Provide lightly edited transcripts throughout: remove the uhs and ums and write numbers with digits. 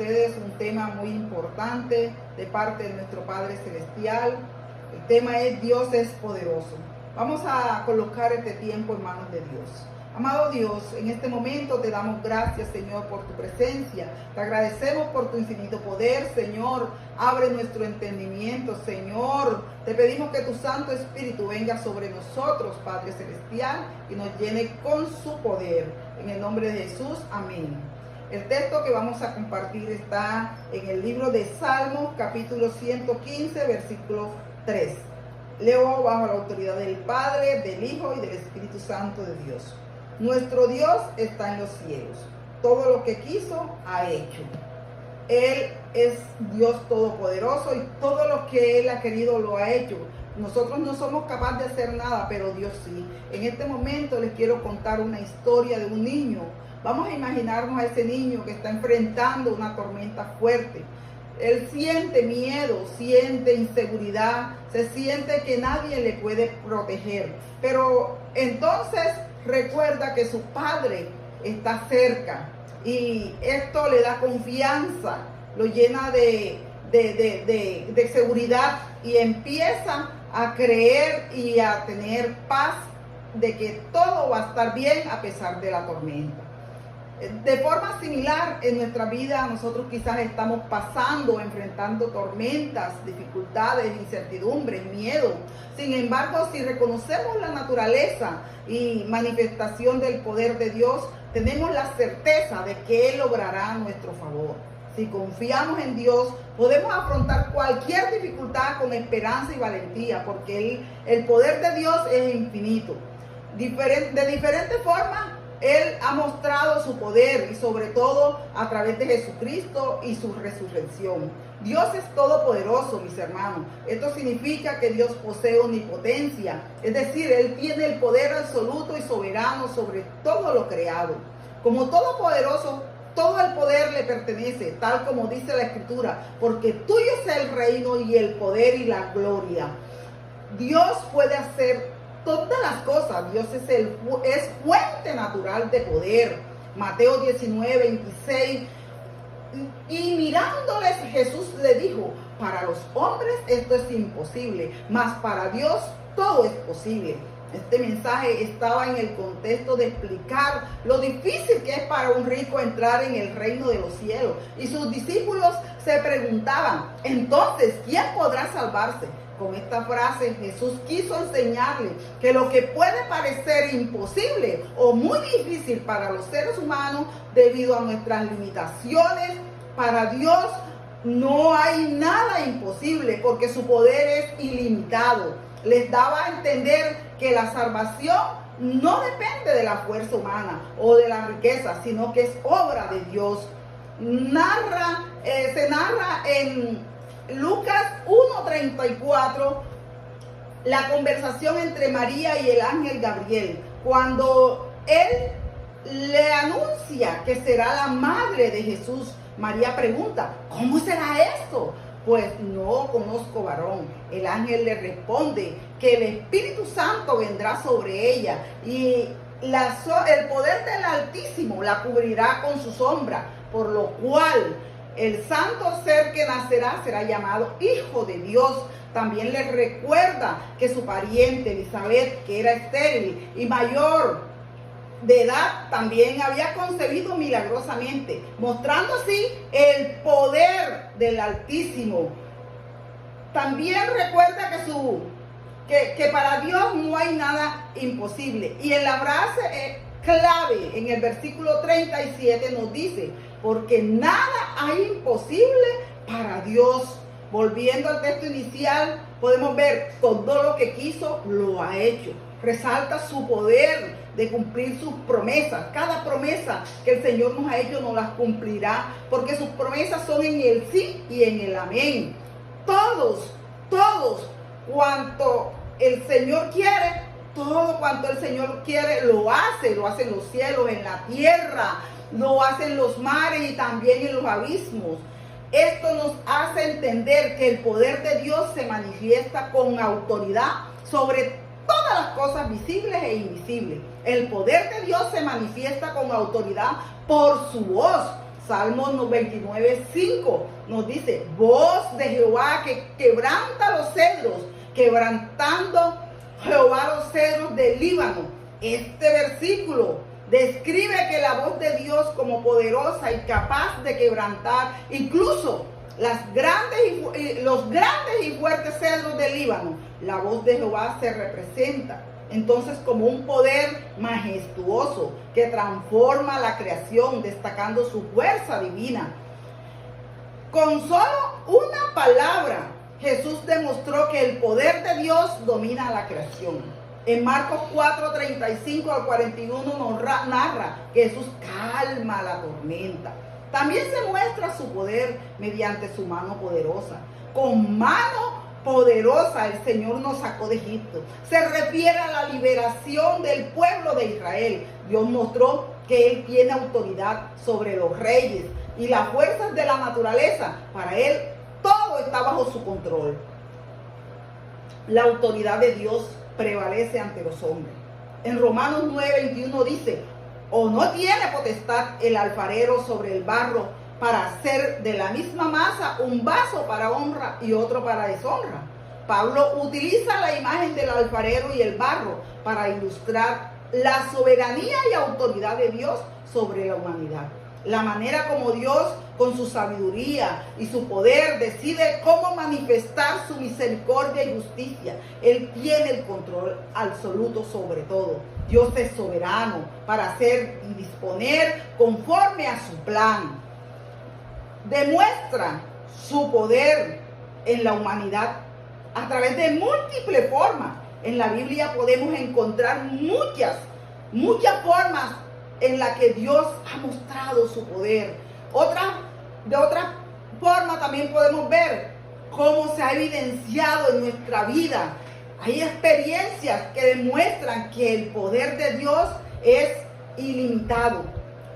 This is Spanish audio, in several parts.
ustedes un tema muy importante de parte de nuestro Padre Celestial. El tema es Dios es poderoso. Vamos a colocar este tiempo en manos de Dios. Amado Dios, en este momento te damos gracias, Señor, por tu presencia. Te agradecemos por tu infinito poder, Señor. Abre nuestro entendimiento, Señor. Te pedimos que tu Santo Espíritu venga sobre nosotros, Padre Celestial, y nos llene con su poder. En el nombre de Jesús, amén. El texto que vamos a compartir está en el libro de Salmos, capítulo 115, versículo 3. Leo bajo la autoridad del Padre, del Hijo y del Espíritu Santo de Dios. Nuestro Dios está en los cielos. Todo lo que quiso, ha hecho. Él es Dios todopoderoso y todo lo que Él ha querido, lo ha hecho. Nosotros no somos capaces de hacer nada, pero Dios sí. En este momento les quiero contar una historia de un niño. Vamos a imaginarnos a ese niño que está enfrentando una tormenta fuerte. Él siente miedo, siente inseguridad, se siente que nadie le puede proteger. Pero entonces recuerda que su padre está cerca y esto le da confianza, lo llena de seguridad y empieza a creer y a tener paz de que todo va a estar bien a pesar de la tormenta. De forma similar, en nuestra vida nosotros quizás estamos pasando, enfrentando tormentas, dificultades, incertidumbres, miedo. Sin embargo, si reconocemos la naturaleza y manifestación del poder de Dios, tenemos la certeza de que Él obrará a nuestro favor. Si confiamos en Dios, podemos afrontar cualquier dificultad con esperanza y valentía, porque el poder de Dios es infinito. De diferentes formas, Él ha mostrado su poder y sobre todo a través de Jesucristo y su resurrección. Dios es todopoderoso, mis hermanos. Esto significa que Dios posee omnipotencia. Es decir, Él tiene el poder absoluto y soberano sobre todo lo creado. Como todopoderoso, todo el poder le pertenece, tal como dice la Escritura, porque tuyo es el reino y el poder y la gloria. Dios puede hacer todas las cosas. Dios es fuente natural de poder. Mateo 19, 26. Y mirándoles, Jesús le dijo: para los hombres esto es imposible, mas para Dios todo es posible. Este mensaje estaba en el contexto de explicar lo difícil que es para un rico entrar en el reino de los cielos. Y sus discípulos se preguntaban: entonces, ¿quién podrá salvarse? Con esta frase Jesús quiso enseñarle que lo que puede parecer imposible o muy difícil para los seres humanos debido a nuestras limitaciones, para Dios no hay nada imposible porque su poder es ilimitado. Les daba a entender que la salvación no depende de la fuerza humana o de la riqueza, sino que es obra de Dios. Se narra en Lucas 1:34, la conversación entre María y el ángel Gabriel, cuando él le anuncia que será la madre de Jesús. María pregunta: ¿cómo será esto? Pues no conozco varón. El ángel le responde que el Espíritu Santo vendrá sobre ella y el poder del Altísimo la cubrirá con su sombra, por lo cual el santo ser que nacerá será llamado Hijo de Dios. También le recuerda que su pariente Elizabeth, que era estéril y mayor de edad, también había concebido milagrosamente, mostrando así el poder del Altísimo. También recuerda que para Dios no hay nada imposible. Y en la frase clave, en el versículo 37 nos dice: porque nada hay imposible para Dios. Volviendo al texto inicial, podemos ver todo lo que quiso, lo ha hecho. Resalta su poder de cumplir sus promesas. Cada promesa que el Señor nos ha hecho nos las cumplirá, porque sus promesas son en el sí y en el amén. Todos, cuanto el Señor quiere, todo cuanto el Señor quiere, lo hace en los cielos, en la tierra, lo hace en los mares y también en los abismos. Esto nos hace entender que el poder de Dios se manifiesta con autoridad sobre todas las cosas visibles e invisibles. El poder de Dios se manifiesta con autoridad por su voz. Salmos 29:5 nos dice, voz de Jehová que quebranta los cedros, quebrantando Jehová los cedros del Líbano. Este versículo describe que la voz de Dios como poderosa y capaz de quebrantar incluso los grandes y fuertes cedros del Líbano. La voz de Jehová se representa entonces como un poder majestuoso que transforma la creación, destacando su fuerza divina. Con solo una palabra, Jesús demostró que el poder de Dios domina la creación. En Marcos 4:35 al 41 nos narra que Jesús calma la tormenta. También se muestra su poder mediante su mano poderosa. Con mano poderosa el Señor nos sacó de Egipto. Se refiere a la liberación del pueblo de Israel. Dios mostró que Él tiene autoridad sobre los reyes y las fuerzas de la naturaleza. Para Él todo está bajo su control. La autoridad de Dios prevalece ante los hombres. En Romanos 9:21 dice, ¿o no tiene potestad el alfarero sobre el barro para hacer de la misma masa un vaso para honra y otro para deshonra? Pablo utiliza la imagen del alfarero y el barro para ilustrar la soberanía y autoridad de Dios sobre la humanidad. La manera como Dios, con su sabiduría y su poder, decide cómo manifestar su misericordia y justicia. Él tiene el control absoluto sobre todo. Dios es soberano para hacer y disponer conforme a su plan. Demuestra su poder en la humanidad a través de múltiples formas. En la Biblia podemos encontrar muchas formas en las que Dios ha mostrado su poder. De otra forma también podemos ver cómo se ha evidenciado en nuestra vida. Hay experiencias que demuestran que el poder de Dios es ilimitado,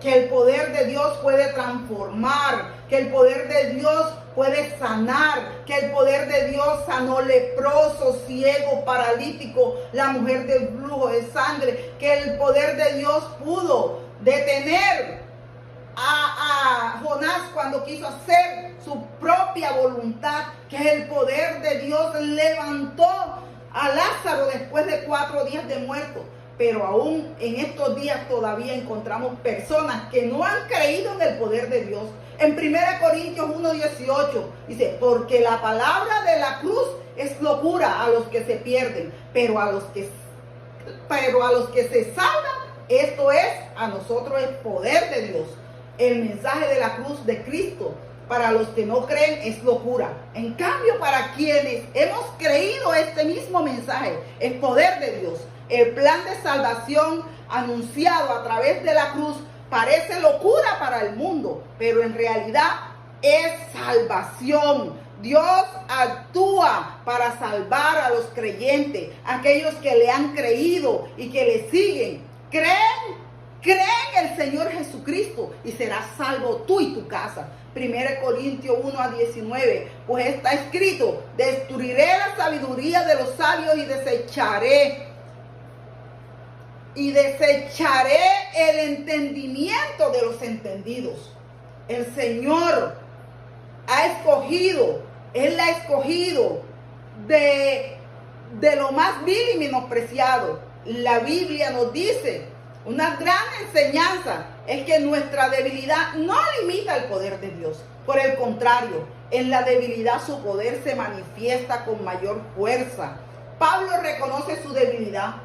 que el poder de Dios puede transformar, que el poder de Dios puede sanar, que el poder de Dios sanó leproso, ciego, paralítico, la mujer del flujo de sangre, que el poder de Dios pudo detener a Jonás cuando quiso hacer su propia voluntad, que el poder de Dios levantó a Lázaro después de 4 días de muerto. Pero aún en estos días todavía encontramos personas que no han creído en el poder de Dios. En 1 Corintios 1:18 dice, porque la palabra de la cruz es locura a los que se pierden, pero a los que se salvan, esto es, a nosotros el poder de Dios. El mensaje de la cruz de Cristo para los que no creen es locura. En cambio, para quienes hemos creído este mismo mensaje, es poder de Dios. El plan de salvación anunciado a través de la cruz parece locura para el mundo, pero en realidad es salvación. Dios actúa para salvar a los creyentes, aquellos que le han creído y que le siguen. Creen en el Señor Jesucristo y serás salvo tú y tu casa. 1 Corintios 1:19, pues está escrito, destruiré la sabiduría de los sabios y desecharé el entendimiento de los entendidos. El Señor ha escogido, Él la ha escogido de lo más vil y menospreciado. La Biblia nos dice, una gran enseñanza es que nuestra debilidad no limita el poder de Dios. Por el contrario, en la debilidad su poder se manifiesta con mayor fuerza. Pablo reconoce su debilidad,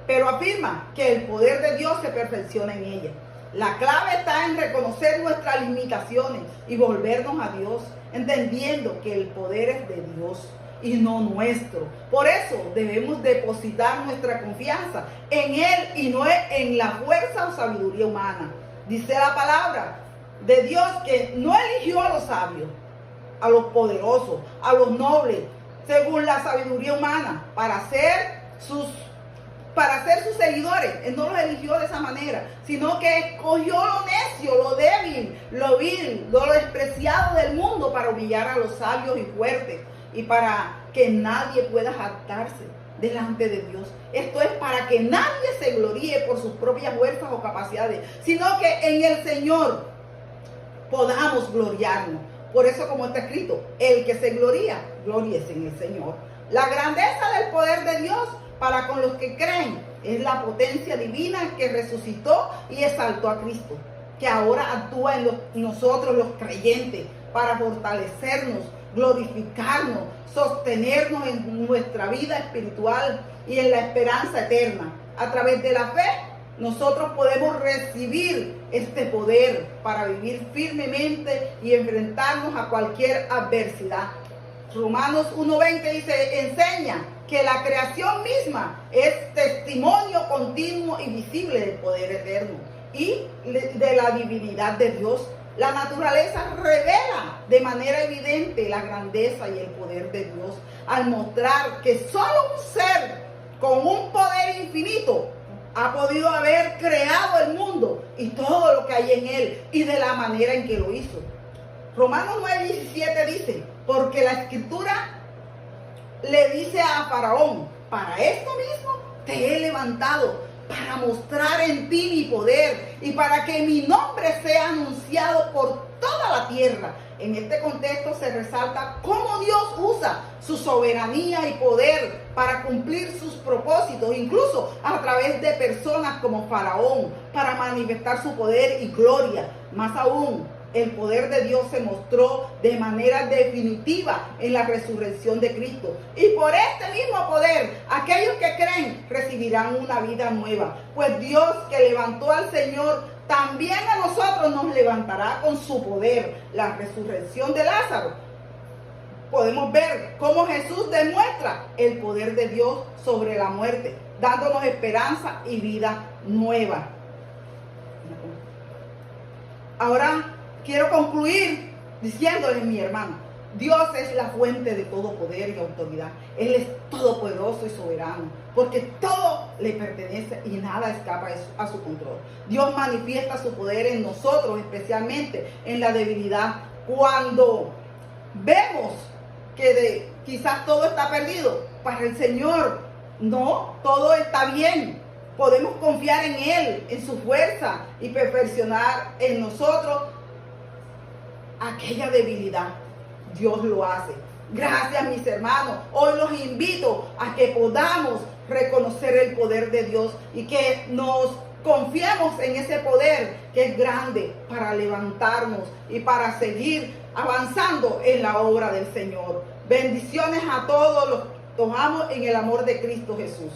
pero afirma que el poder de Dios se perfecciona en ella. La clave está en reconocer nuestras limitaciones y volvernos a Dios, entendiendo que el poder es de Dios y no nuestro. Por eso debemos depositar nuestra confianza en Él y no en la fuerza o sabiduría humana. Dice la palabra de Dios que no eligió a los sabios, a los poderosos, a los nobles, según la sabiduría humana, para ser sus seguidores. Él no los eligió de esa manera, sino que escogió lo necio, lo débil, lo vil, lo despreciado del mundo para humillar a los sabios y fuertes y para que nadie pueda jactarse delante de Dios. Esto es para que nadie se gloríe por sus propias fuerzas o capacidades, sino que en el Señor, podamos gloriarnos. Por eso, como está escrito, el que se gloría, gloríese en el Señor. La grandeza del poder de Dios para con los que creen es la potencia divina que resucitó y exaltó a Cristo, que ahora actúa en nosotros los creyentes para fortalecernos, glorificarnos, sostenernos en nuestra vida espiritual y en la esperanza eterna. A través de la fe, nosotros podemos recibir este poder para vivir firmemente y enfrentarnos a cualquier adversidad. Romanos 1:20 dice, enseña que la creación misma es testimonio continuo y visible del poder eterno y de la divinidad de Dios. La naturaleza revela de manera evidente la grandeza y el poder de Dios al mostrar que solo un ser con un poder infinito ha podido haber creado el mundo y todo lo que hay en él y de la manera en que lo hizo. Romanos 9:17 dice, porque la Escritura le dice a Faraón, para esto mismo te he levantado, para mostrar en ti mi poder y para que mi nombre sea anunciado por toda la tierra. En este contexto se resalta cómo Dios usa su soberanía y poder para cumplir sus propósitos, incluso a través de personas como Faraón, para manifestar su poder y gloria. Más aún, el poder de Dios se mostró de manera definitiva en la resurrección de Cristo. Y por este mismo poder, aquellos que creen recibirán una vida nueva. Pues Dios que levantó al Señor, también a nosotros nos levantará con su poder. La resurrección de Lázaro. Podemos ver cómo Jesús demuestra el poder de Dios sobre la muerte, dándonos esperanza y vida nueva. Ahora quiero concluir diciéndoles, mi hermano, Dios es la fuente de todo poder y autoridad. Él es todopoderoso y soberano, porque todo le pertenece y nada escapa a su control. Dios manifiesta su poder en nosotros, especialmente en la debilidad. Cuando vemos que quizás todo está perdido, para el Señor no, todo está bien. Podemos confiar en Él, en su fuerza y perfeccionar en nosotros aquella debilidad. Dios lo hace. Gracias, mis hermanos. Hoy los invito a que podamos reconocer el poder de Dios y que nos confiemos en ese poder que es grande para levantarnos y para seguir avanzando en la obra del Señor. Bendiciones a todos los amo en el amor de Cristo Jesús.